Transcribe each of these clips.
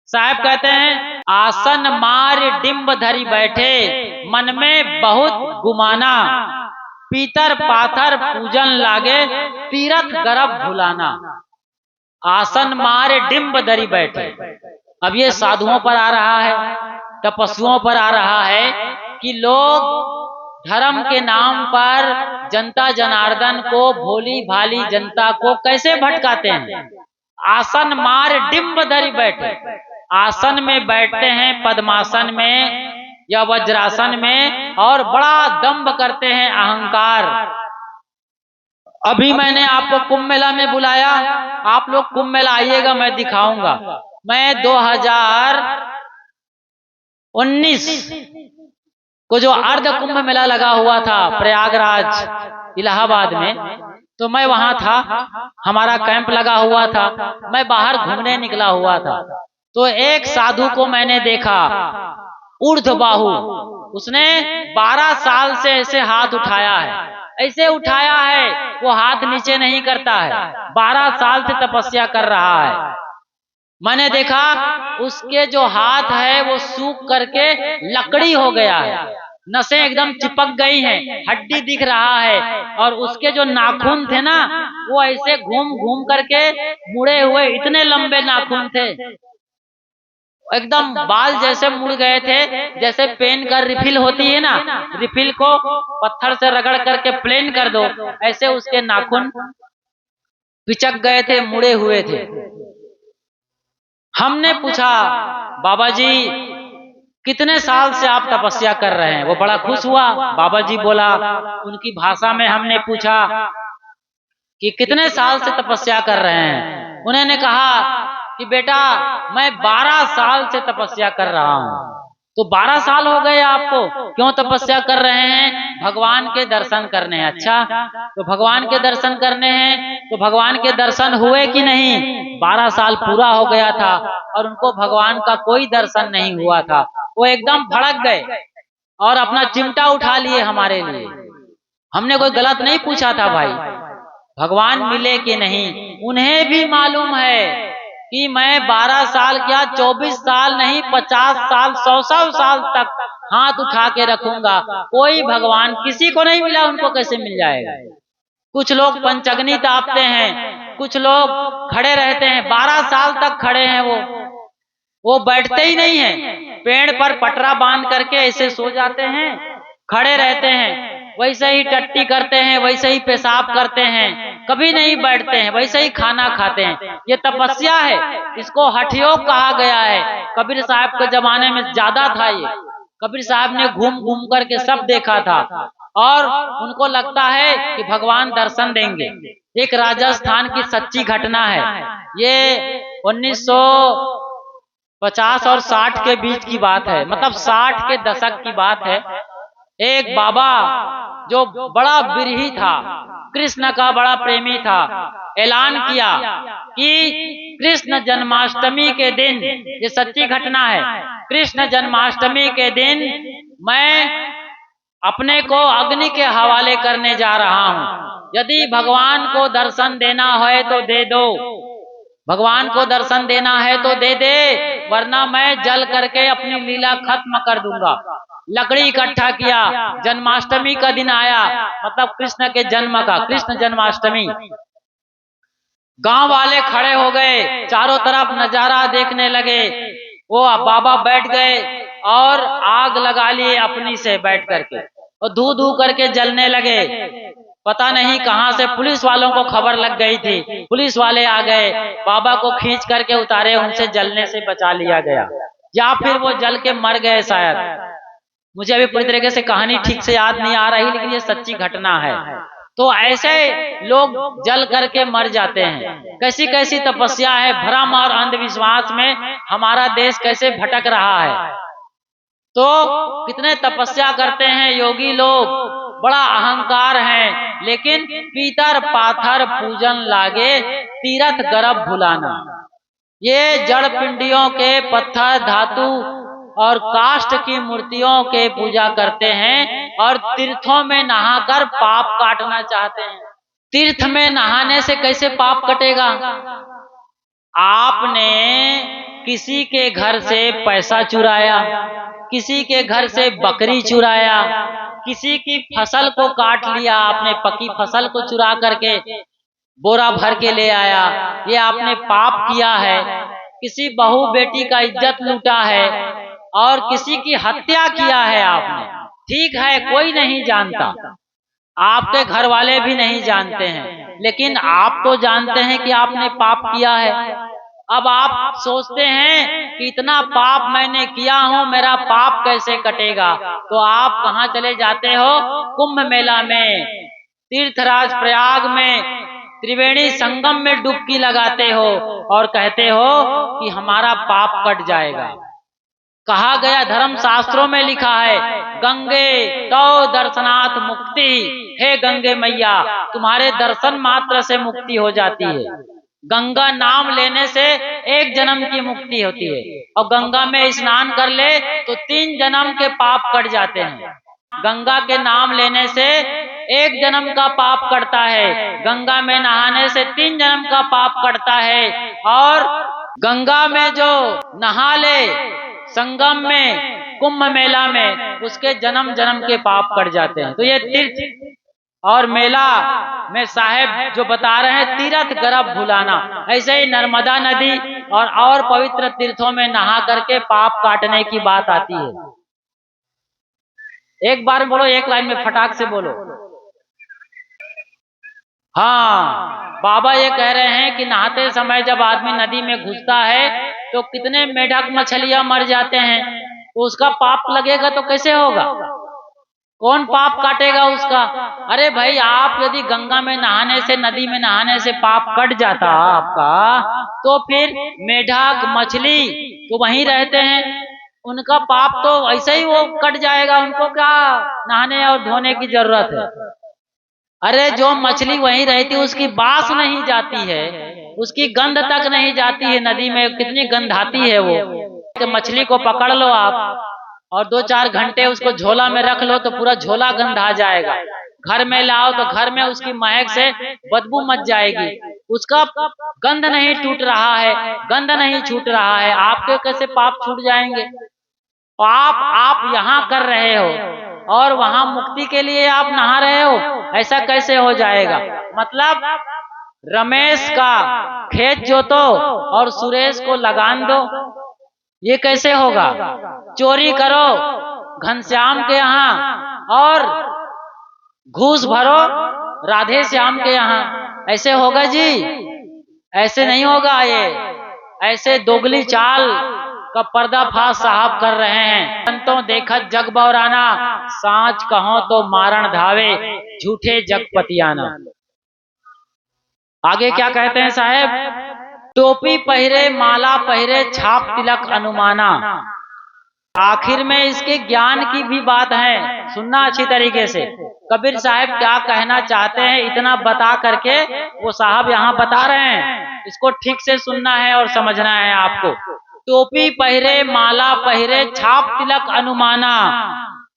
साहब कहते हैं, आसन मार डिम्ब धरी बैठे, मन में बहुत गुमाना, पीतर पाथर पूजन लागे, तीरथ गर्भ भुलाना। आसन मार डिम्ब धरी बैठे, अब ये साधुओं पर आ रहा है, तपस्वियों पर आ रहा है कि लोग धर्म के नाम पर जनता जनार्दन को, भोली भाली जनता को कैसे भटकाते हैं। आसन मार डिम्ब धरी बैठे, आसन में बैठते हैं, पद्मासन में या वज्रासन में, और बड़ा दंभ करते हैं, अहंकार। अभी मैंने आपको कुंभ मेला में बुलाया, आप लोग कुंभ मेला आइएगा, मैं दिखाऊंगा। मैं 2019 को जो अर्ध कुंभ मेला लगा हुआ था प्रयागराज इलाहाबाद में, तो मैं वहां था, हमारा कैंप लगा हुआ था, मैं बाहर घूमने निकला हुआ था। तो एक साधु को मैंने देखा, ऊर्ध्व बाहु, उसने 12 साल से ऐसे हाथ उठाया है, ऐसे उठाया है, वो हाथ नीचे नहीं करता है, 12 साल से तपस्या कर रहा है। मैंने देखा उसके जो हाथ है वो सूख करके लकड़ी हो गया है, नसें एकदम चिपक गई हैं, हड्डी दिख रहा है, और उसके जो नाखून थे ना, वो ऐसे घूम घूम करके मुड़े हुए, इतने लंबे नाखून थे, एकदम बाल जैसे मुड़ गए थे, जैसे पेन का रिफिल होती है ना, रिफिल को पत्थर से रगड़ करके प्लेन कर दो, ऐसे उसके नाखून पिचक गए थे, मुड़े हुए थे। हमने पूछा, बाबा जी कितने साल से आप तपस्या कर रहे हैं? वो बड़ा खुश हुआ। बाबा जी बोला, उनकी भाषा में हमने पूछा कि कितने साल से तपस्या कर रहे हैं? उन्होंने कहा कि बेटा मैं 12 साल से तपस्या कर रहा हूँ। तो 12 साल हो गए आपको, क्यों तपस्या कर रहे हैं? भगवान के दर्शन करने। अच्छा, तो भगवान के दर्शन करने हैं, तो भगवान के दर्शन हुए कि नहीं? 12 साल पूरा हो गया था और उनको भगवान का कोई दर्शन नहीं हुआ था। वो एकदम भड़क गए और अपना चिमटा उठा लिए हमारे लिए। हमने कोई गलत नहीं पूछा था भाई, भगवान मिले कि नहीं। उन्हें भी मालूम है कि मैं 12 साल क्या 24 साल नहीं, 50 साल 100 साल तक हाथ उठा के रखूंगा, कोई भगवान किसी को नहीं मिला, उनको कैसे मिल जाएगा? कुछ लोग पंचअग्नि तापते हैं, कुछ लोग खड़े रहते हैं, 12 साल तक खड़े हैं, वो बैठते ही नहीं है, पेड़ पर पटरा बांध करके ऐसे सो जाते हैं, खड़े रहते हैं, वैसे ही टट्टी करते हैं, वैसे ही पेशाब करते हैं, कभी नहीं बैठते हैं, वैसे ही खाना खाते हैं। ये तपस्या है, इसको हठ योग कहा गया है। कबीर साहब के जमाने में ज्यादा था ये। कबीर साहब ने घूम घूम करके सब देखा था और उनको लगता है कि भगवान दर्शन देंगे। एक राजस्थान की सच्ची घटना है, ये 1950 और 60 के बीच की बात है, मतलब 60 के दशक की बात है। एक बाबा जो बड़ा बिरही था, कृष्ण का बड़ा प्रेमी था, ऐलान किया कि कृष्ण जन्माष्टमी के दिन, ये सच्ची घटना है, कृष्ण जन्माष्टमी के दिन मैं अपने को अग्नि के हवाले करने जा रहा हूँ। यदि भगवान को दर्शन देना है तो दे दो, भगवान को दर्शन देना है तो दे दे, वरना मैं जल करके अपनी लीला खत्म कर दूंगा। लकड़ी इकट्ठा किया, जन्माष्टमी का दिन आया, मतलब कृष्ण के जन्म का, कृष्ण जन्माष्टमी। गांव वाले खड़े हो गए, चारों तरफ नजारा देखने लगे। वो बाबा बैठ गए और आग लगा लिए अपनी से बैठ करके, और धू धू करके जलने लगे। पता नहीं कहां से पुलिस वालों को खबर लग गई थी, पुलिस वाले आ गए, बाबा को खींच करके उतारे, उनसे जलने से बचा लिया गया, या फिर वो जल के मर गए शायद। मुझे अभी पूरी तरीके से कहानी ठीक से याद नहीं आ रही, लेकिन ये सच्ची घटना है। तो ऐसे लोग जल करके मर जाते हैं। कैसी कैसी तपस्या है, भ्रम और अंधविश्वास में हमारा देश कैसे भटक रहा है। तो कितने तपस्या करते हैं योगी लोग, बड़ा अहंकार है, लेकिन पीतर पाथर पूजन लागे, तीरथ गर्भ भुलाना। ये जड़ पिंडियों के, पत्थर धातु और काष्ठ की मूर्तियों के पूजा करते हैं और तीर्थों में नहाकर पाप काटना चाहते हैं। तीर्थ में नहाने से कैसे पाप कटेगा? आपने किसी के घर से पैसा चुराया, किसी के घर से बकरी चुराया, किसी की फसल को काट लिया, आपने पकी फसल को चुरा करके बोरा भर के ले आया, ये आपने पाप किया है। किसी बहू बेटी का इज्जत लूटा है और किसी की हत्या किया है आपने। ठीक है, कोई नहीं जानता, आपके घर वाले भी नहीं जानते हैं, लेकिन आप तो जानते हैं कि आपने पाप किया है। अब आप सोचते हैं कि इतना पाप मैंने किया हूँ, मेरा पाप कैसे कटेगा? तो आप कहाँ चले जाते हो? कुंभ मेला में, तीर्थराज प्रयाग में, त्रिवेणी संगम में डुबकी लगाते हो और कहते हो कि हमारा पाप कट जाएगा। कहा गया, धर्म शास्त्रों में लिखा है, गंगे तो दर्शनाथ मुक्ति, हे गंगे मैया तुम्हारे दर्शन मात्र से मुक्ति हो जाती है। गंगा नाम लेने से 1 जन्म की मुक्ति होती है, और गंगा में स्नान कर ले तो 3 जन्म के पाप कट जाते हैं। गंगा के नाम लेने से 1 जन्म का पाप कटता है, गंगा में नहाने से 3 जन्म का पाप कटता है, और गंगा में जो नहा ले संगम में, कुंभ मेला में, उसके जन्म जन्म के पाप कट जाते हैं। तो ये तीर्थ और मेला में साहेब जो बता रहे हैं, तीर्थ गर्भ भुलाना, ऐसे ही नर्मदा नदी और पवित्र तीर्थों में नहा करके पाप काटने की बात आती है। एक बार बोलो, एक लाइन में फटाक से बोलो। हाँ, बाबा ये कह रहे हैं कि नहाते समय जब आदमी नदी में घुसता है तो कितने मेढक मछलियां मर जाते हैं, तो उसका पाप लगेगा तो कैसे होगा? कौन पाप काटेगा उसका? अरे भाई, आप यदि गंगा में नहाने से, नदी में नहाने से पाप कट जाता आपका, तो फिर मेढक मछली तो वहीं रहते हैं, उनका पाप तो ऐसे ही वो कट जाएगा, उनको क्या नहाने और धोने की जरूरत है? अरे जो मछली वहीं रहती, उसकी बास नहीं जाती है, उसकी गंध तक नहीं जाती है। नदी में कितनी गंध आती है वो। तो मछली को पकड़ लो आप और 2-4 घंटे उसको झोला में रख लो तो पूरा झोला गंध आ जाएगा। घर में लाओ तो घर में उसकी महक से बदबू मच जाएगी, उसका गंध नहीं टूट रहा है, गंध नहीं छूट रहा है, आपके कैसे पाप छूट जाएंगे? आप यहाँ कर रहे हो और वहां मुक्ति के लिए आप नहा रहे हो, ऐसा कैसे हो जाएगा? मतलब रमेश का खेत जोतो और सुरेश को लगान दो, ये कैसे होगा? चोरी करो घनश्याम के यहाँ और घूस भरो राधे श्याम के यहाँ, ऐसे होगा जी? ऐसे नहीं होगा। ये ऐसे दोगली चाल का पर्दाफाश साहब कर रहे हैं। संतों देखत जग बौराना, सांच कहो तो मारण धावे, झूठे जगपतियाना। आगे क्या कहते हैं साहेब? टोपी पहरे, माला पहरे, छाप तिलक अनुमाना। आखिर में इसके ज्ञान की भी बात है, सुनना अच्छी तरीके से। कबीर साहब क्या कहना चाहते हैं, इतना बता करके वो साहब यहाँ बता रहे हैं, इसको ठीक से सुनना है और समझना है आपको। टोपी पहरे, माला पहरे, छाप तिलक अनुमाना,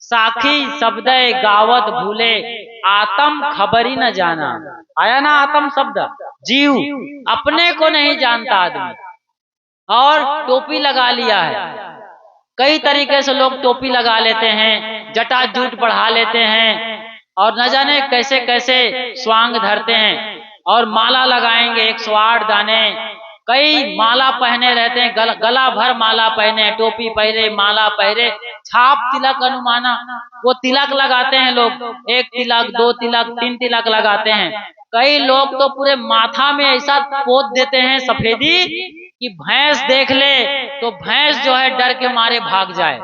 साखी शब्द गावत भूले, आत्म खबरी न जाना। आया ना आत्म शब्द? जीव अपने को नहीं जानता आदमी, और टोपी लगा लिया है। कई तरीके से लोग टोपी लगा लेते हैं, जटा जूट बढ़ा लेते हैं, और न जाने कैसे कैसे स्वांग धरते हैं, और माला लगाएंगे 108 दाने, कई माला पहने रहते हैं, गला भर माला पहने, टोपी पहने, माला पहने, छाप तिलक अनुमाना। वो तिलक लगाते हैं लोग, 1 तिलक, 2 तिलक, 3 तिलक लगाते हैं। कई लोग तो पूरे माथा में ऐसा पोत देते हैं सफेदी कि भैंस देख ले तो भैंस जो है डर के मारे भाग जाए,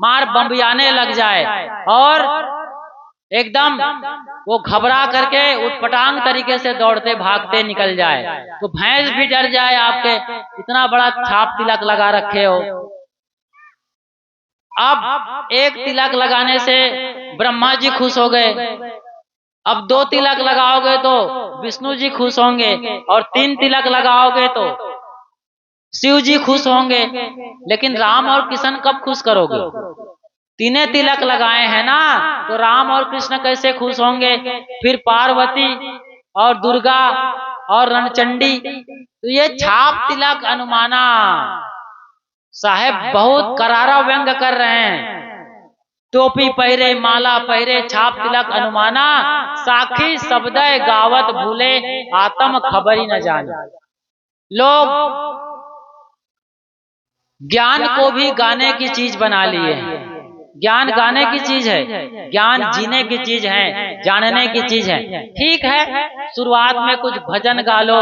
मार बम्बियाने लग जाए, और एकदम वो घबरा करके उटपटांग तरीके से दौड़ते भागते निकल जाए, तो भैंस भी डर जाए आपके, इतना बड़ा छाप तिलक लगा रखे हो। अब 1 तिलक लगाने से ब्रह्मा जी खुश हो गए, अब 2 तिलक लगाओगे तो विष्णु जी खुश होंगे, और 3 तिलक लगाओगे तो शिव जी खुश होंगे। लेकिन राम और कृष्ण कब खुश करोगे? 3 तिलक लगाए हैं ना, तो राम और कृष्ण कैसे खुश होंगे? फिर पार्वती और दुर्गा और रणचंडी। तो ये छाप तिलक अनुमाना, साहेब बहुत करारा व्यंग कर रहे हैं। टोपी पहरे, माला पहरे, छाप तिलक अनुमाना, साखी शब्दय गावत भूले, आत्म खबरी न जाने। लोग ज्ञान को भी गाने की चीज बना लिए हैं। ज्ञान गाने की चीज है, ज्ञान जीने की चीज है, जानने की चीज है। ठीक है, शुरुआत में कुछ भजन गा लो,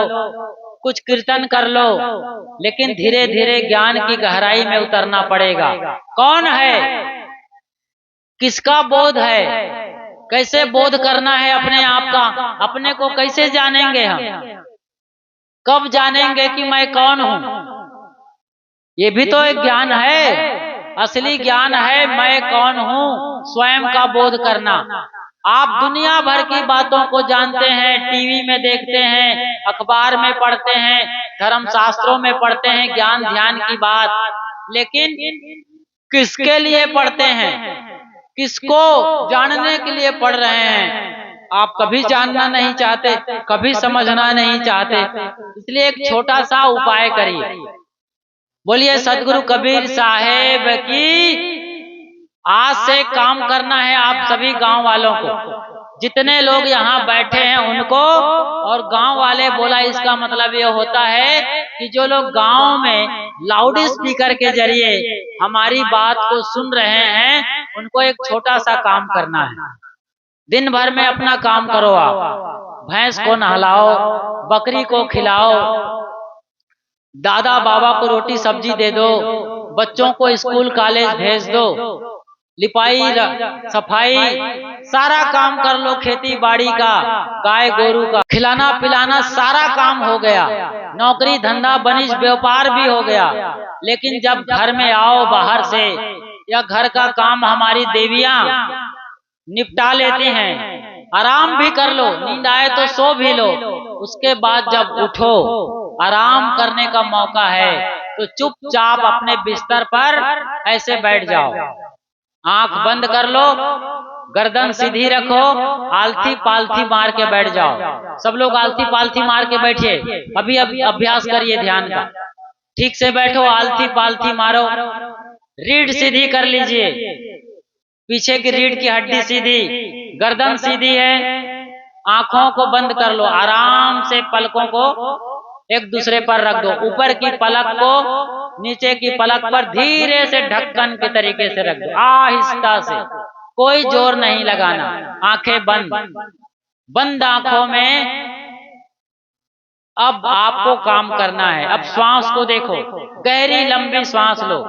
कुछ कीर्तन कर लो, लेकिन धीरे धीरे ज्ञान की गहराई में उतरना पड़ेगा। कौन है, किसका बोध है, कैसे बोध करना है अपने आप का, अपने को कैसे जानेंगे हम, कब जानेंगे कि मैं कौन हूं। ये भी तो एक ज्ञान है, असली ज्ञान है मैं कौन हूँ, स्वयं का बोध करना। आप दुनिया भर की बातों को जानते हैं, टीवी में देखते हैं, अखबार में पढ़ते हैं, धर्म शास्त्रों में पढ़ते हैं ज्ञान ध्यान की बात, लेकिन किसके लिए पढ़ते हैं, किसको जानने के लिए पढ़ रहे हैं, आप कभी जानना नहीं चाहते, कभी समझना नहीं चाहते। इसलिए एक छोटा सा उपाय करिए। बोलिए सदगुरु कबीर साहेब की। आज से काम करना है आप सभी गांव वालों को, जितने लोग यहाँ बैठे हैं उनको, और गांव वाले बोला इसका मतलब ये होता है कि जो लोग गांव में लाउड स्पीकर के जरिए हमारी बात को सुन रहे हैं, उनको एक छोटा सा काम करना है। दिन भर में अपना काम करो, आप भैंस को नहलाओ, बकरी को खिलाओ, दादा बाबा को रोटी सब्जी दे दो, बच्चों को स्कूल कॉलेज भेज दो, लिपाई सफाई सारा काम कर लो, खेती बाड़ी का, गाय गोरू का खिलाना पिलाना सारा काम हो गया, नौकरी धंधा बनिश व्यापार भी हो गया। लेकिन जब घर में आओ बाहर से, या घर का काम हमारी देवियां निपटा लेती हैं, आराम भी कर लो, नींद आए तो सो भी लो, उसके बाद जब उठो आराम करने का मौका है तो चुपचाप अपने बिस्तर पर ऐसे बैठ जाओ, आंख बंद कर लो, गर्दन सीधी रखो, आलथी पालथी मार के बैठ जाओ। सब लोग आलथी पालथी मार के बैठिए, अभी अभी अभ्यास करिए ध्यान का। ठीक से बैठो, आलथी पालथी मारो, रीढ़ सीधी कर लीजिए, पीछे की रीढ़ की हड्डी सीधी, गर्दन सीधी है, आंखों को बंद कर लो, आराम से पलकों को एक दूसरे पर रख दो, ऊपर की पलक को नीचे की पलक पर धीरे से ढक्कन के तरीके से रख दो, आहिस्ता से, कोई जोर नहीं लगाना, आंखें बंद। बंद आंखों में अब आपको काम करना है। अब श्वास को देखो, गहरी लंबी श्वास लो,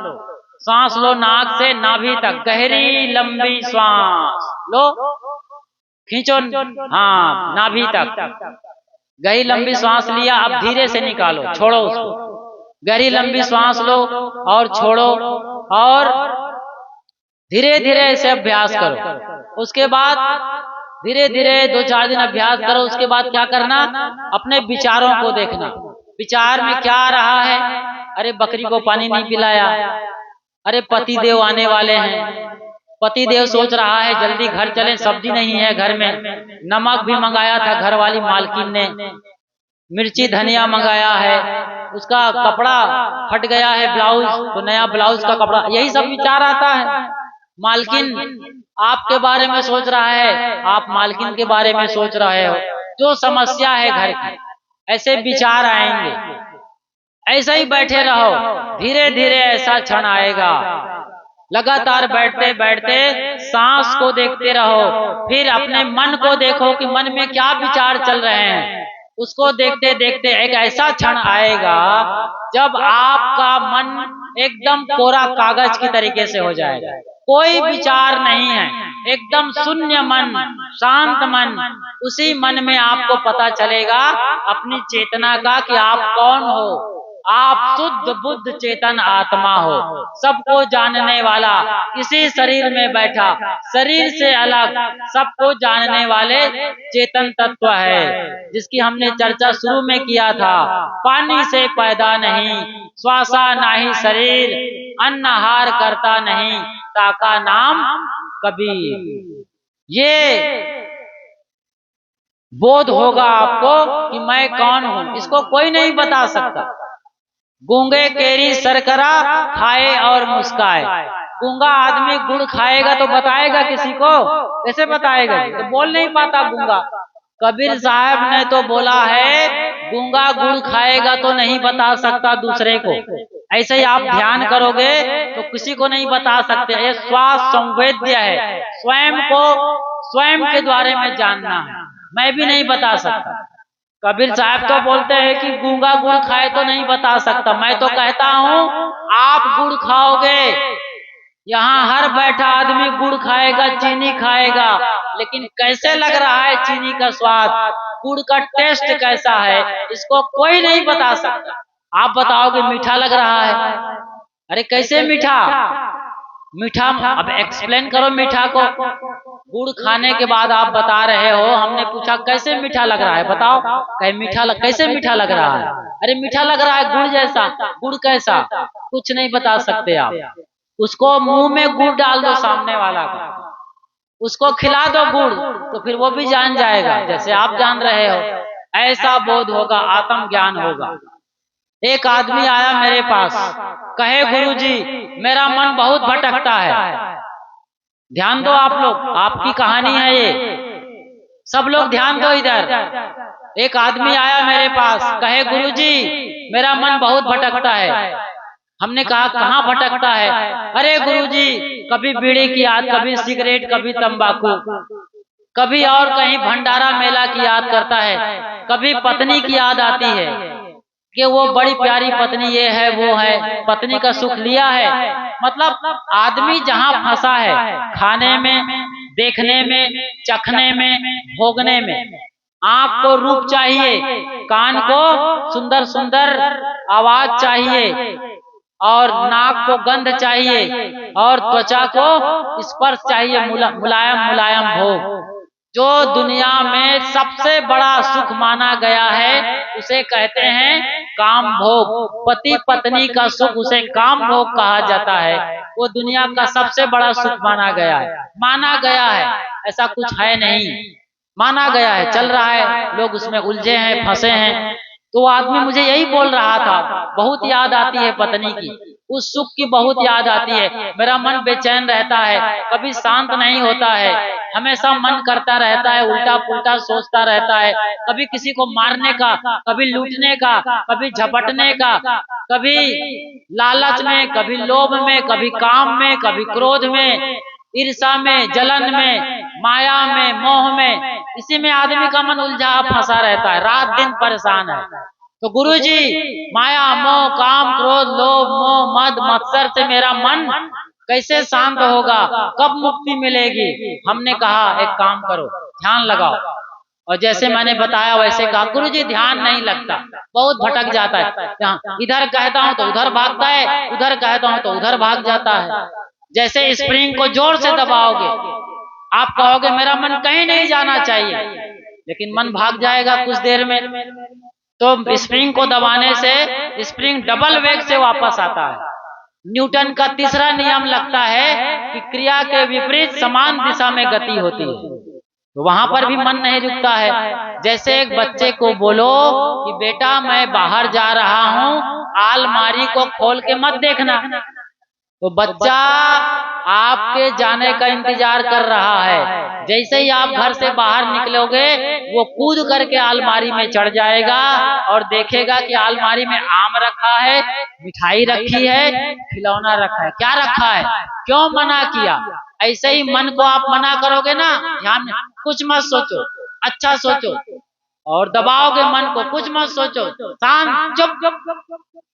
सांस लो नाक से नाभि तक, गहरी लंबी श्वास लो, खींचो, हाँ नाभि तक, गहरी लंबी श्वास लिया, अब धीरे से निकालो, छोड़ो उसको, गहरी लंबी श्वास लो और छोड़ो, और धीरे धीरे ऐसे अभ्यास करो। उसके बाद धीरे धीरे 2-4 दिन अभ्यास करो। उसके बाद क्या करना, अपने विचारों को देखना, विचार में क्या आ रहा है, अरे बकरी को पानी नहीं पिलाया, अरे पति देव आने वाले हैं, पति देव सोच रहा है जल्दी घर चलें, सब्जी नहीं है घर में, नमक भी मंगाया था घर वाली मालकिन ने, मिर्ची धनिया मंगाया है, उसका कपड़ा फट गया है ब्लाउज, तो नया ब्लाउज का कपड़ा, यही सब विचार आता है। मालकिन आपके बारे में सोच रहा है, आप मालकिन के बारे में सोच रहे हो, जो समस्या है घर की, ऐसे विचार आएंगे। ऐसा ही बैठे रहो, धीरे धीरे ऐसा क्षण आएगा। लगातार बैठते बैठते सांस को देखते रहो, फिर अपने मन को देखो कि मन में क्या विचार चल रहे हैं, उसको देखते देखते एक ऐसा क्षण आएगा जब आपका मन एकदम कोरा कागज की तरीके से हो जाएगा, कोई विचार नहीं है, एकदम शून्य मन, शांत मन। उसी मन में आपको पता चलेगा अपनी चेतना का कि आप कौन हो, आप शुद्ध बुद्ध चेतन आत्मा हो, सबको जानने वाला, इसी शरीर में बैठा, शरीर से अलग सबको जानने वाले चेतन तत्व है, जिसकी हमने चर्चा शुरू में किया था। पानी से पैदा नहीं, श्वासा नाही शरीर, अन्न आहार करता नहीं, ताका नाम कबीर। ये बोध होगा आपको कि मैं कौन हूं, इसको कोई नहीं बता सकता। गूंगे केरी सरकरा खाए और मुस्काए। गूंगा आदमी गुड़ खाएगा तो बताएगा किसी को? कैसे बताएगा? तो बोल नहीं पाता गूंगा। कबीर साहब ने तो बोला है गूंगा गुड़ खाएगा तो नहीं बता सकता दूसरे को। ऐसे ही आप ध्यान करोगे तो किसी को नहीं बता सकते। ये श्वास संवेद्य है, स्वयं को स्वयं के द्वारे में जानना है। मैं भी नहीं बता सकता। कबीर साहब तो बोलते हैं कि गूंगा गुड़ खाए तो नहीं बता सकता। मैं तो कहता हूँ आप गुड़ खाओगे, यहाँ हर बैठा आदमी गुड़ खाएगा, चीनी खाएगा, लेकिन कैसे लग रहा है चीनी का स्वाद, गुड़ का टेस्ट कैसा है, इसको कोई नहीं बता सकता। आप बताओगे मीठा लग रहा है। अरे कैसे मीठा? मीठा अब एक्सप्लेन करो मीठा को। गुड़ खाने के बाद आप बता रहे हो, हमने पूछा कैसे मीठा लग रहा है, बताओ। कहे कैसे मीठा लग रहा है? अरे मीठा लग रहा है गुड़ जैसा। गुड़ कैसा? कुछ नहीं बता सकते आप। उसको मुंह में गुड़ डाल दो सामने वाला को, उसको खिला दो गुड़, तो फिर वो भी जान जाएगा जैसे आप जान रहे हो। ऐसा बोध होगा, आत्म ज्ञान होगा। एक आदमी आया मेरे पास, कहे गुरुजी मेरा मन बहुत भटकता है। ध्यान दो आप लोग, आपकी कहानी है ये, सब लोग ध्यान दो इधर। एक आदमी आया मेरे पास, कहे गुरुजी मेरा मन बहुत भटकता है। हमने कहा कहाँ भटकता है? अरे गुरुजी कभी बीड़ी की याद, कभी सिगरेट, कभी तंबाकू, कभी और कहीं भंडारा मेला की याद करता है, कभी पत्नी की याद आती है कि वो बड़ी प्यारी पत्नी, ये है वो है, पत्नी का सुख लिया है। मतलब आदमी जहाँ फंसा है, खाने में, देखने में, चखने में, भोगने में। आँख को रूप चाहिए, कान को सुंदर सुंदर आवाज चाहिए, और नाक को गंध चाहिए, और त्वचा को स्पर्श चाहिए, मुलायम मुलायम भोग। जो दुनिया में सबसे बड़ा सुख माना गया है उसे कहते हैं काम भोग। पति पत्नी का सुख उसे काम भोग कहा जाता है। वो दुनिया का सबसे बड़ा सुख माना गया है। माना गया है, ऐसा कुछ है नहीं, माना गया है, चल रहा है, लोग उसमें उलझे हैं, फंसे हैं। तो वो आदमी मुझे यही बोल रहा था, बहुत याद आती है पत्नी की, उस सुख की बहुत याद आती है, मेरा मन बेचैन रहता है, कभी शांत नहीं होता है, हमेशा मन करता रहता है, उल्टा पुल्टा सोचता रहता है, कभी किसी को मारने का, कभी लूटने का, कभी झपटने का, कभी लालच में, कभी लोभ में, कभी काम में, कभी क्रोध में, ईर्षा में, जलन में, माया में, मोह में। इसी में आदमी का मन उलझा फंसा रहता है, रात दिन परेशान है। तो गुरुजी माया मोह काम क्रोध लोभ मोह मद मत्सर से मेरा मन कैसे शांत होगा, कब मुक्ति मिलेगी? हमने कहा एक काम करो, ध्यान लगाओ। और जैसे मैंने बताया वैसे कहा। गुरुजी ध्यान नहीं लगता, बहुत भटक जाता है, इधर कहता हूँ तो उधर भागता है, उधर कहता हूँ तो उधर भाग जाता है। जैसे स्प्रिंग को जोर से दबाओगे, आप कहोगे मेरा मन कहीं नहीं जाना चाहिए, लेकिन मन भाग जाएगा कुछ देर में। तो स्प्रिंग को दबाने से स्प्रिंग डबल वेग से वापस आता है। न्यूटन का तीसरा नियम लगता है कि क्रिया के विपरीत समान दिशा में गति होती है। तो वहां पर भी मन नहीं रुकता है। जैसे एक बच्चे को बोलो कि बेटा मैं बाहर जा रहा हूँ, अलमारी को खोल के मत देखना, तो बच्चा आपके जाने का इंतजार कर रहा है। जैसे ही आप घर से बाहर निकलोगे, वो कूद करके अलमारी में चढ़ जाएगा और देखेगा कि अलमारी में आम रखा है, मिठाई रखी है, खिलौना रखा है। क्या रखा है? क्यों मना किया? ऐसे ही मन को आप मना करोगे ना, ध्यान कुछ मत सोचो, अच्छा सोचो, और दबाओगे मन को, कुछ मत सोचो, शांत चुप।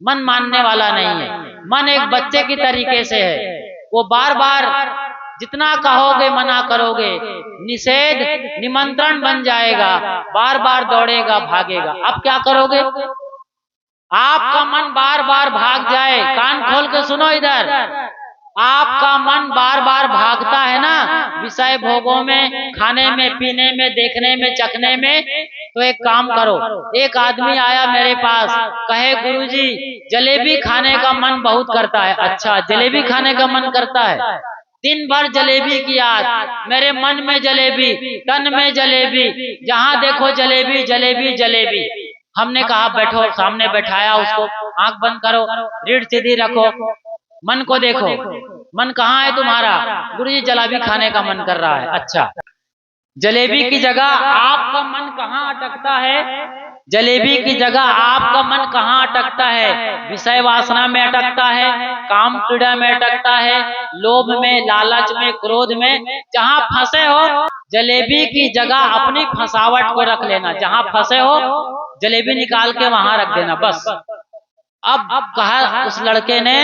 मन मानने वाला नहीं है। मन एक बच्चे की तरीके से है, वो बार बार जितना कहोगे मना करोगे, निषेध निमंत्रण बन जाएगा, बार बार दौड़ेगा भागेगा। अब क्या करोगे? आपका मन बार बार भाग जाए, कान खोल के सुनो इधर, आपका मन बार बार भागता है ना विषय भोगों में, खाने में, पीने में, देखने में, चखने में। तो एक काम करो, एक आदमी आया मेरे पास, कहे गुरुजी जलेबी खाने का मन बहुत करता है। अच्छा, जलेबी खाने का मन करता है, दिन भर जलेबी की याद, मेरे मन में जलेबी, तन में जलेबी, जहां देखो जलेबी जलेबी जलेबी। हमने कहा बैठो, सामने बैठाया उसको, आंख बंद करो, रीढ़ सीधी रखो, मन को देखो, मन कहाँ है तुम्हारा? गुरुजी जलेबी खाने का मन कर रहा है। अच्छा, जलेबी की जगह आपका मन कहाँ अटकता है? जलेबी की जगह आपका मन कहाँ अटकता है? विषय वासना में अटकता है, काम क्रीड़ा में अटकता है, लोभ में, लालच में, क्रोध में। जहाँ फंसे हो, जलेबी की जगह अपनी फंसावट को रख लेना। जहाँ फंसे हो, जलेबी निकाल के वहां रख देना, बस। अब कहा उस लड़के ने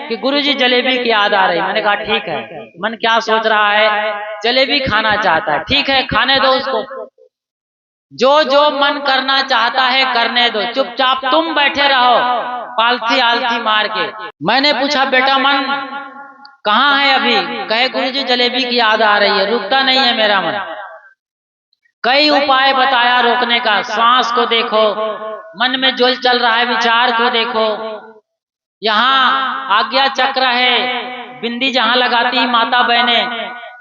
कि गुरुजी जलेबी की याद आ रही। मैंने कहा ठीक है, मन क्या सोच रहा है? जलेबी खाना चाहता है, ठीक है खाने दो उसको। जो जो मन करना चाहता है करने दो, चुपचाप तुम बैठे रहो पालथी आलथी मार के। मैंने पूछा बेटा मन कहाँ है अभी? कहे गुरुजी जलेबी की याद आ रही है, रुकता नहीं है मेरा मन। कई उपाय बताया रोकने का, श्वास को देखो, मन में जो चल रहा है विचार को देखो, यहाँ आज्ञा चक्र है, बिंदी जहाँ लगाती माता बहने,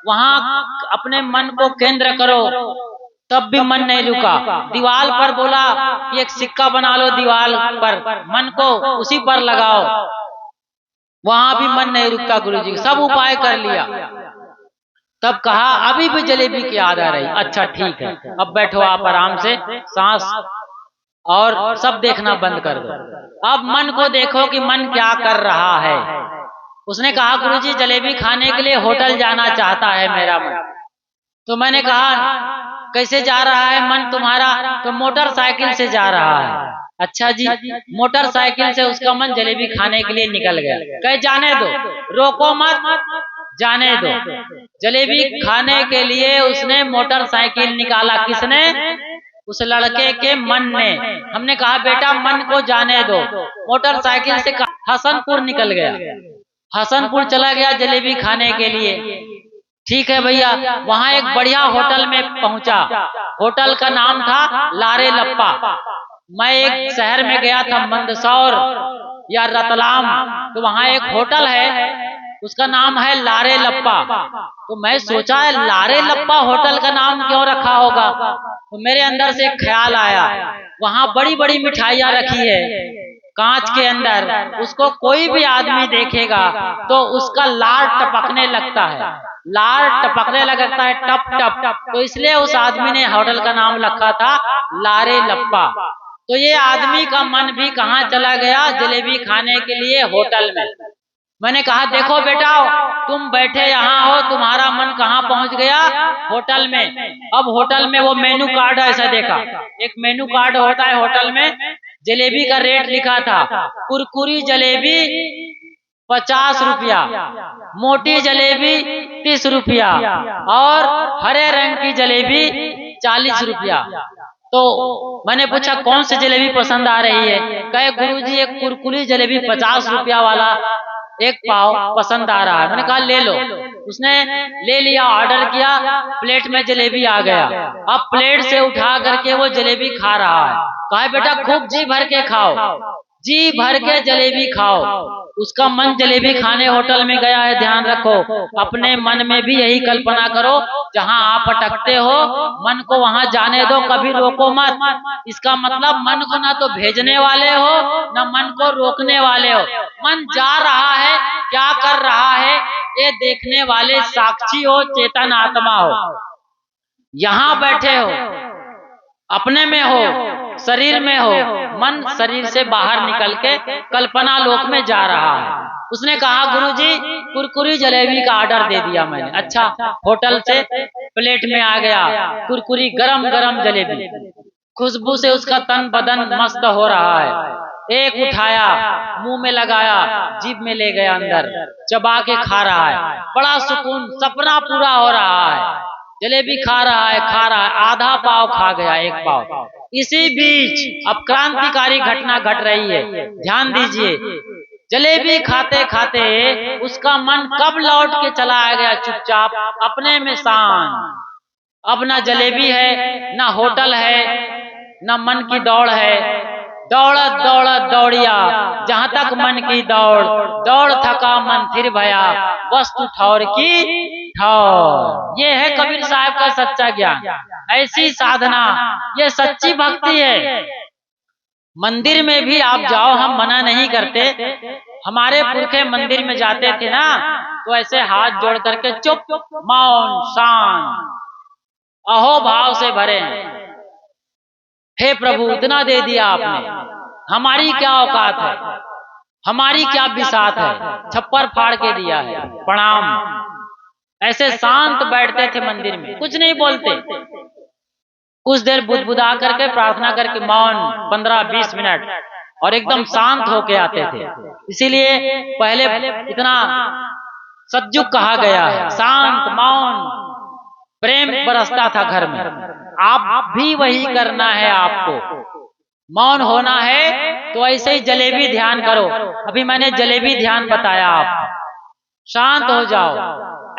वहां अपने मन को केंद्र करो, तब भी मन नहीं रुका। दीवार पर बोला कि एक सिक्का बना लो दीवार पर, मन को उसी पर लगाओ, वहां भी मन नहीं रुकता गुरुजी। सब उपाय कर लिया, तब कहा अभी भी जलेबी की याद आ रही। अच्छा ठीक है, अब बैठो आप आराम से, सांस और सब देखना बंद कर दो। अब मन को देखो कि मन क्या कर रहा है। उसने कहा गुरुजी जलेबी खाने के लिए होटल जाना चाहता है मेरा मन। तो मैंने कहा कैसे जा रहा है मन तुम्हारा? तो मोटरसाइकिल से जा रहा है। अच्छा जी, मोटरसाइकिल से उसका मन जलेबी खाने के लिए निकल गया। कहे जाने दो, रोको मत, जाने दो। जलेबी खाने के लिए उसने मोटरसाइकिल निकाला। किसने? उस लड़के के मन ने। हमने कहा बेटा मन को जाने दो। मोटरसाइकिल से हसनपुर निकल गया, हसनपुर चला गया जलेबी खाने के लिए। ठीक है भैया, वहां एक बढ़िया होटल में पहुंचा। होटल का नाम था लारे लप्पा। मैं एक शहर में गया था, मंदसौर या रतलाम, तो वहां एक होटल है, उसका नाम है लारे लप्पा। तो मैं सोचा है लारे लप्पा होटल का नाम क्यों रखा होगा? तो मेरे अंदर से एक ख्याल आया, वहां बड़ी बड़ी मिठाइयां रखी है कांच के अंदर, उसको कोई भी आदमी देखेगा तो उसका लार टपकने लगता है, लार टपकने लगता है, टप टप। तो इसलिए उस आदमी ने होटल का नाम रखा था लारे लप्पा। तो ये आदमी का मन भी कहाँ चला गया? जलेबी खाने के लिए होटल में। मैंने कहा देखो बेटा, तुम बैठे यहाँ हो, तुम्हारा मन कहाँ पहुंच गया? होटल में। अब होटल में वो मेनू कार्ड ऐसा देखा, एक मेनू कार्ड होता है होटल में, जलेबी का रेट लिखा था, कुरकुरी जलेबी 50 रुपया, मोटी जलेबी 30 रुपया और हरे रंग की जलेबी 40 रुपया। तो मैंने पूछा कौन सी जलेबी पसंद आ रही है? कहे गुरुजी एक कुरकुरी जलेबी 50 रुपया वाला एक पाव पसंद आ रहा है। मैंने कहा ले लो। उसने ले लिया, ऑर्डर किया, प्लेट में जलेबी आ गया। अब प्लेट से उठा करके वो जलेबी खा रहा है। कहा बेटा खूब जी भर के खाओ, जी भर के जलेबी खाओ। उसका मन जलेबी खाने होटल में गया है। ध्यान रखो, अपने मन में भी यही कल्पना करो, जहां आप अटकते हो मन को वहां जाने दो, कभी रोको मत। इसका मतलब मन को ना तो भेजने वाले हो, ना मन को रोकने वाले हो। मन जा रहा है, क्या कर रहा है, ये देखने वाले साक्षी हो, चेतन आत्मा हो। यहाँ बैठे हो, अपने में हो, शरीर में हो, मन शरीर से बाहर निकल के कल्पना लोक में जा रहा है। उसने कहा गुरुजी कुरकुरी जलेबी का ऑर्डर दे दिया मैंने। अच्छा, होटल से प्लेट में आ गया कुरकुरी गरम गरम जलेबी, खुशबू से उसका तन बदन मस्त हो रहा है। एक उठाया, मुंह में लगाया, जीभ में ले गया, अंदर चबा के खा रहा है। बड़ा सुकून, सपना पूरा हो रहा है। जलेबी खा रहा है, खा रहा है, आधा पाव खा गया, एक पाव। इसी बीच अब क्रांतिकारी घटना घट रही है, ध्यान दीजिए। जलेबी खाते खाते उसका मन कब लौट के चला आ गया चुपचाप अपने में शांत। अब ना जलेबी है, ना होटल है, ना मन की दौड़ है। दौड़त दौड़त दौड़िया, जहां तक मन की दौड़, दौड़ थका मन फिर भया, वस्तु ठौर की ठौर। ये है कबीर साहब का सच्चा ज्ञान, ऐसी साधना, ये सच्ची भक्ति है। मंदिर में भी आप जाओ, हम मना नहीं करते। हमारे पुरखे मंदिर में जाते थे ना, तो ऐसे हाथ जोड़ करके चुप, मौन, शांत, अहोभाव से भरे हैं। हे प्रभु, इतना दे दिया आपने, हमारी क्या औकात है, हमारी क्या बिसात है, छप्पर फाड़ के दिया है, प्रणाम। ऐसे शांत बैठते थे मंदिर में, कुछ नहीं बोलते। कुछ देर बुदबुदा करके प्रार्थना करके मौन 15-20 मिनट, और एकदम शांत होके आते थे। इसीलिए पहले इतना सज्जुग कहा गया है, शांत, मौन, प्रेम बरसता था घर में। आप भी वही करना है आपको। मौन होना है तो ऐसे ही जलेबी ध्यान करो। अभी मैंने जलेबी ध्यान बताया आप। शांत हो जाओ,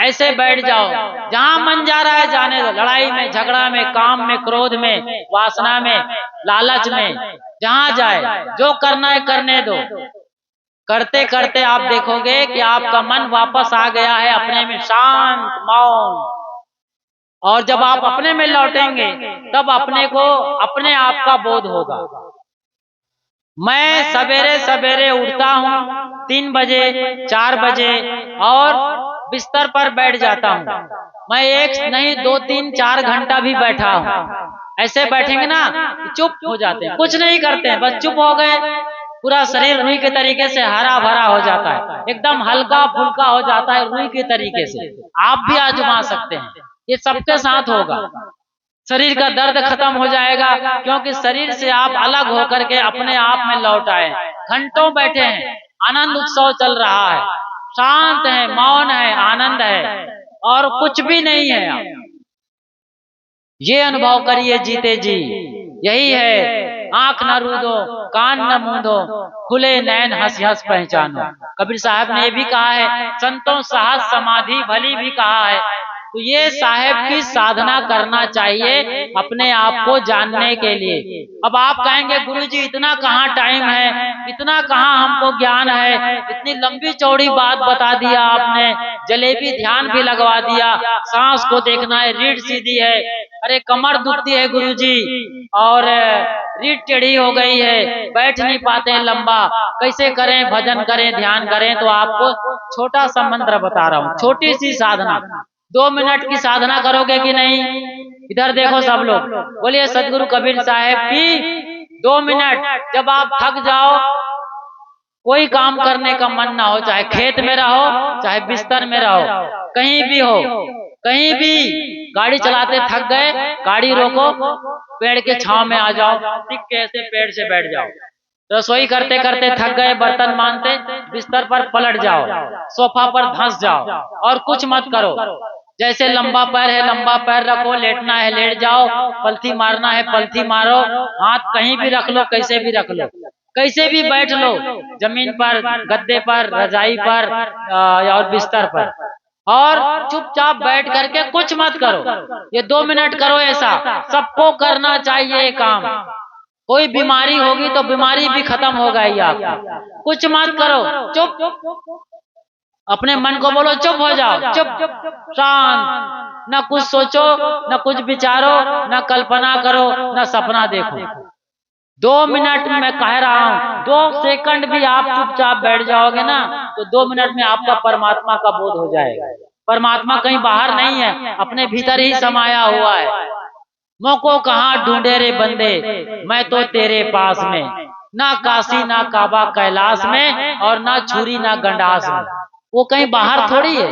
ऐसे बैठ जाओ, जहां मन जा रहा है जाने दो। लड़ाई में, झगड़ा में, काम में, क्रोध में, वासना में, लालच में, जहां जाए, जो करना है करने दो। करते करते आप देखोगे कि आपका मन वापस आ गया है अपने में, शांत, मौन। और जब आप अपने में लौटेंगे तब अपने को, अपने आप का बोध होगा। मैं सवेरे सवेरे उठता हूँ 3 बजे, 4 बजे, और बिस्तर पर बैठ जाता हूँ। मैं 1 नहीं 2, 3, 4 घंटा भी बैठा हूँ। ऐसे बैठेंगे ना, चुप हो जाते हैं, कुछ नहीं करते हैं, बस चुप हो गए। पूरा शरीर रुई के तरीके से हरा भरा हो जाता है, एकदम हल्का फुल्का हो जाता है रुई के तरीके से। आप भी आजमा सकते हैं, ये सबके साथ होगा। शरीर का दर्द खत्म हो जाएगा, क्योंकि शरीर से आप अलग होकर के अपने आप में लौट आए। घंटों बैठे हैं, आनंद उत्सव चल रहा है, शांत है, मौन है, आनंद है, और कुछ भी नहीं है। आप ये अनुभव करिए जीते जी। यही है, आंख न रूदो, कान न मूंदो, खुले नैन हंस हंस पहचानो। कबीर साहब ने ये भी कहा है, संतों साहस समाधि भली भी कहा है। तो ये साहेब की साधना करना चाहिए अपने आप को जानने के लिए। अब आप कहेंगे गुरुजी इतना कहाँ टाइम है, इतना कहाँ हमको ज्ञान है, इतनी लंबी चौड़ी बात बता दिया आपने, जलेबी ध्यान भी लगवा दिया, सांस को देखना है, रीढ़ सीधी है, अरे कमर दुखती है गुरुजी, और रीढ़ टेढ़ी हो गई है, बैठ नहीं पाते हैं लंबा, कैसे करें, भजन करें, ध्यान करें। तो आपको छोटा सा मंत्र बता रहा हूँ, छोटी सी साधना, 2 मिनट की साधना करोगे कि नहीं? इधर देखो सब लोग, बोलिए सदगुरु कबीर साहब की 2 मिनट। जब आप थक जाओ, कोई काम करने का मन ना हो, चाहे खेत में रहो, चाहे बिस्तर में रहो, कहीं भी हो, कहीं भी गाड़ी चलाते थक गए, गाड़ी रोको, पेड़ के छांव में आ जाओ, टिक के ऐसे पेड़ से बैठ जाओ। रसोई करते करते थक गए, बर्तन मांजते, बिस्तर पर पलट जाओ, सोफा पर धंस जाओ, और कुछ मत करो। जैसे लंबा पैर है लंबा पैर रखो, लेटना है लेट जाओ, पलथी मारना है पलथी मारो, हाथ कहीं भी रख लो, कैसे भी रख लो, कैसे भी बैठ लो, जमीन पर, गद्दे पर, रजाई पर, और बिस्तर पर, और चुपचाप बैठ करके कुछ मत करो। ये 2 मिनट करो, ऐसा सबको करना चाहिए ये काम। कोई बीमारी होगी तो बीमारी भी खत्म हो गई आपकी। कुछ मत करो, चुप, अपने मन को बोलो चुप हो जाओ, चुप, शांत, न कुछ सोचो, न कुछ विचारो, न कल्पना करो, न सपना देखो। 2 मिनट मैं कह रहा हूँ, 2 सेकंड भी आप चुपचाप बैठ जाओगे ना, तो 2 मिनट में आपका परमात्मा का बोध हो जाएगा। परमात्मा कहीं बाहर नहीं है, अपने भीतर ही समाया हुआ है। मोको कहाँ ढूंढे रे बंदे, मैं तो तेरे पास में, ना काशी ना काबा कैलाश में, और ना छुरी ना गंडास में। वो कहीं बाहर थोड़ी है।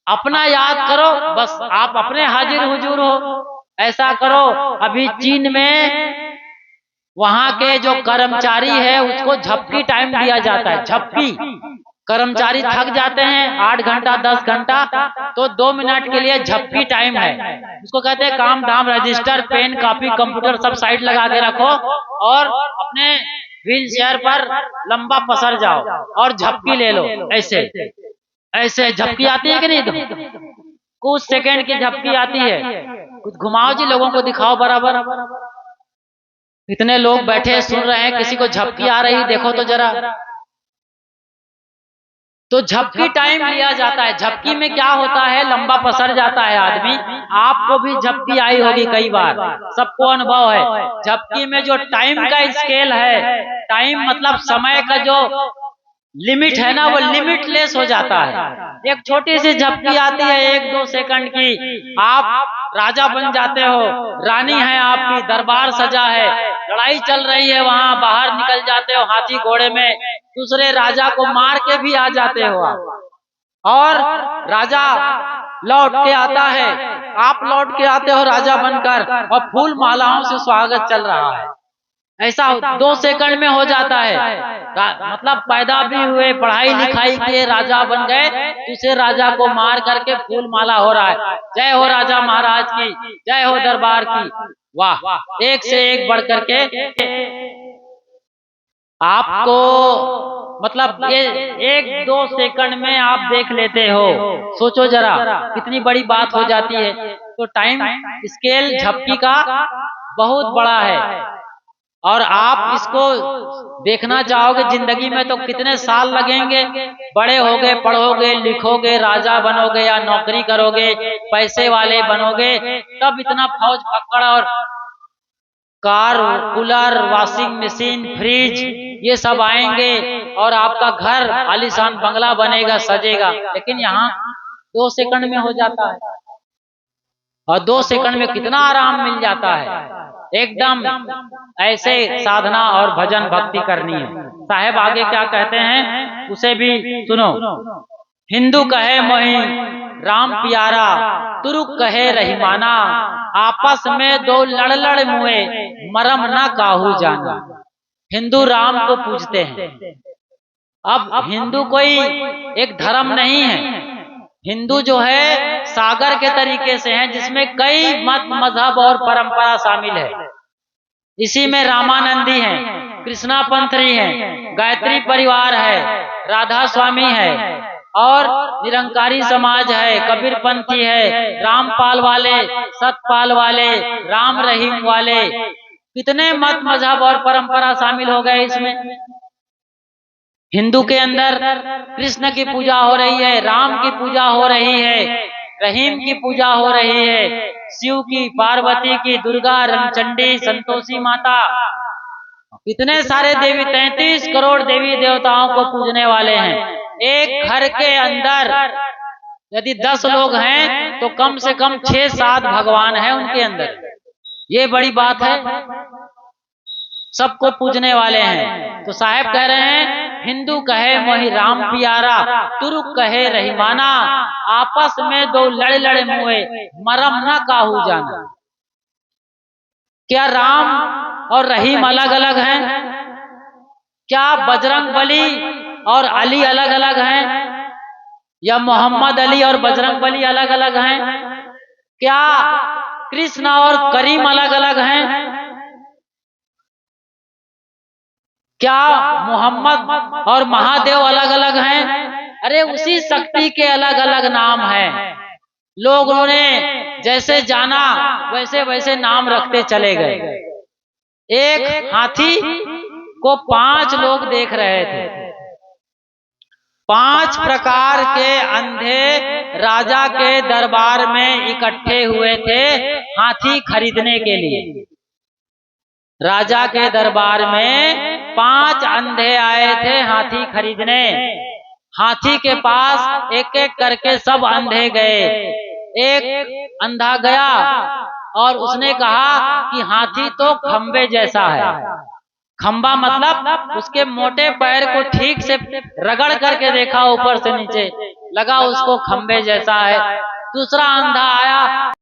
अपना याद करो, बस आप अपने हाजिर हुजूर हो। ऐसा करो। अभी चीन में वहां के जो कर्मचारी है उसको झपकी टाइम दिया जाता है, झपकी। कर्मचारी थक जाते हैं 8 घंटा 10 घंटा, तो 2 मिनट के लिए झपकी टाइम है। उसको कहते हैं काम धाम, रजिस्टर, पेन, कॉपी, कंप्यूटर सब साइड लगा के रखो, और अपने व्हील चेयर पर लंबा पसर जाओ और झपकी ले लो। ऐसे ऐसे झपकी आती है कि नहीं? कुछ सेकंड की झपकी आती है। कुछ घुमाओ जी, लोगों को दिखाओ बराबर। इतने लोग बैठे सुन रहे हैं, किसी को झपकी आ रही देखो तो जरा। तो झपकी टाइम लिया जाता है। झपकी में क्या होता है, लंबा पसर जाता है आदमी। आपको भी झपकी आई होगी कई बार, सबको अनुभव है। झपकी में जो टाइम का स्केल है, टाइम मतलब समय का जो लिमिट है ना, वो लिमिटलेस हो जाता है। एक छोटी सी झपकी आती है 1-2 सेकंड की, आप राजा बन जाते हो। रानी है आपकी, दरबार सजा है, लड़ाई चल रही है, वहां बाहर निकल जाते हो हाथी घोड़े में, दूसरे राजा को मार के भी आ जाते हो आप। और राजा लौट के आता है, आप लौट के आते हो राजा बनकर, और फूल मालाओं से स्वागत चल रहा है। ऐसा 2 सेकंड में हो जाता है। मतलब पैदा भी हुए, पढ़ाई लिखाई किए, राजा बन गए, दूसरे राजा को मार करके फूल माला हो रहा है। जय हो राजा महाराज की, जय हो दरबार की। वाह, एक से एक बढ़ करके आपको, मतलब ये 1-2 सेकंड में आप देख लेते हो। सोचो जरा कितनी बड़ी बात हो जाती है। तो टाइम स्केल झपकी का बहुत बड़ा है, और आप इसको देखना चाहोगे जिंदगी में तो कितने साल लगेंगे। बड़े होगे, पढ़ोगे, लिखोगे, राजा बनोगे या नौकरी करोगे, पैसे वाले बनोगे, तब इतना फौज पकड़ और car, cooler, washing machine, fridge, ये सब आएंगे और आपका घर आलीशान बंगला बनेगा, सजेगा। लेकिन यहाँ 2 सेकंड में हो जाता है, और 2 सेकंड में कितना आराम मिल जाता है। एकदम ऐसे साधना और भजन भक्ति करनी है। साहेब आगे क्या कहते हैं उसे भी सुनो। हिंदू कहे मोही राम प्यारा, तुरुक कहे रहीमाना, आपस में दो लड़ लड़ मुए, मरम ना काहू जाना। हिंदू राम को पूजते हैं। अब हिंदू कोई एक धर्म नहीं है, हिंदू जो है सागर के तरीके से है, जिसमें कई मत, मजहब और परंपरा शामिल है। इसी में रामानंदी हैं, कृष्णा पंथरी हैं, गायत्री परिवार है, राधा स्वामी है, और निरंकारी समाज है, कबीर पंथी है, रामपाल वाले, सतपाल वाले, राम रहीम वाले, कितने मत, मजहब और परंपरा शामिल हो गए इसमें। हिंदू के अंदर कृष्ण की पूजा हो रही है, राम की पूजा हो रही है, रहीम की पूजा हो रही है, शिव की, पार्वती की, दुर्गा, रंगचंडी, संतोषी माता, इतने सारे देवी, 33 करोड़ देवी देवताओं को पूजने वाले हैं। एक घर के अंदर यदि 10 लोग हैं तो कम से कम 6-7 भगवान हैं उनके अंदर। ये बड़ी बात है, सबको पूजने वाले हैं। तो साहेब कह रहे हैं हिंदू कहे मोहि राम प्यारा, तुरुक कहे रहीमाना, आपस में दो लड़े लड़े मुए, मरम न काहू जाना। क्या राम और रहीम अलग अलग हैं? क्या बजरंग बली और अली अलग अलग हैं? या मोहम्मद अली और बजरंग बली अलग अलग हैं? क्या कृष्ण और करीम अलग अलग हैं? क्या मोहम्मद और महादेव अलग अलग हैं? अरे उसी शक्ति के अलग अलग नाम हैं। लोगों ने जैसे जाना वैसे वैसे नाम रखते चले गए। एक हाथी को 5 लोग देख रहे थे। 5 प्रकार के अंधे राजा के दरबार में इकट्ठे हुए थे हाथी खरीदने के लिए। राजा के दरबार में 5 अंधे आए थे हाथी खरीदने। हाथी के पास एक एक करके सब अंधे गए। एक अंधा गया और उसने कहा कि हाथी तो खंबे जैसा है। खंबा मतलब उसके मोटे पैर को ठीक से रगड़ करके देखा ऊपर से नीचे, लगा उसको खंबे जैसा है। दूसरा अंधा आया,